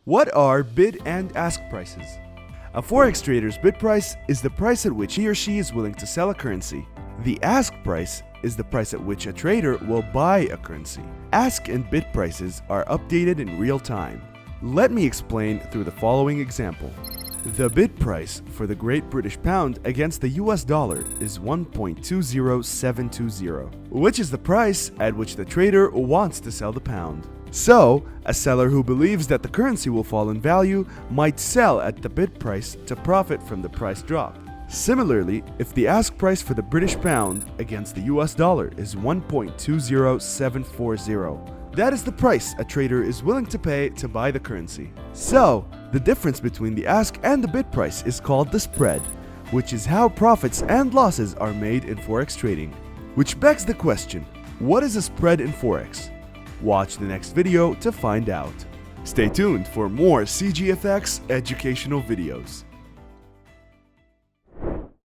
What are bid and ask prices? A forex trader's bid price is the price at which he or she is willing to sell a currency. The ask price is the price at which a trader will buy a currency. Ask and bid prices are updated in real time. Let me explain through the following example. The bid price for the Great British Pound against the US dollar is 1.20720, which is the price at which the trader wants to sell the pound. So, a seller who believes that the currency will fall in value might sell at the bid price to profit from the price drop. Similarly, if the ask price for the British pound against the US dollar is 1.20740, that is the price a trader is willing to pay to buy the currency. So, the difference between the ask and the bid price is called the spread, which is how profits and losses are made in forex trading. Which begs the question, what is a spread in forex? Watch the next video to find out. Stay tuned for more CGFX educational videos.